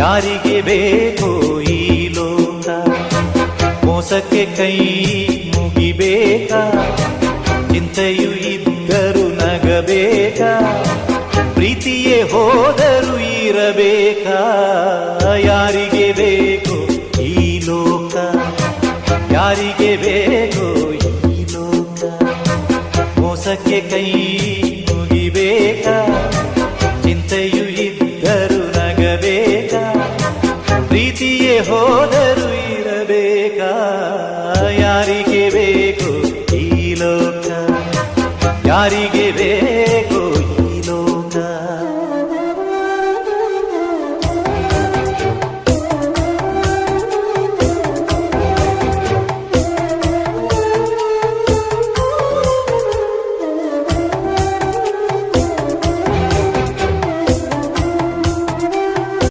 ಯಾರಿಗೆ ಬೇಕೋ ಈ ಲೋಕ, ಮೋಸಕ್ಕೆ ಕೈ ಮುಗಿಬೇಕಾ, ಚಿಂತೆಯು ಇದ್ದರು ನಗಬೇಕಾ, ಪ್ರೀತಿಯೇ ಹೋದರು ಇರಬೇಕಾ. ಯಾರಿಗೆ ಬೇಕೋ ಈ ಲೋಕ, ಯಾರಿಗೆ ಬೇಕೋ ಈ ಲೋಕ, ಮೋಸಕ್ಕೆ ಕೈ ಮುಗಿಬೇಕಾ, ಚಿಂತೆಯು ಇದ್ದರು ನಗಬೇಕಾ, ಪ್ರೀತಿಯೇ ಹೋದರು ಇರಬೇಕಾ. ಯಾರಿಗೆ ಬೇಕು ಈ ಲೋಕ, ಯಾರಿಗೆ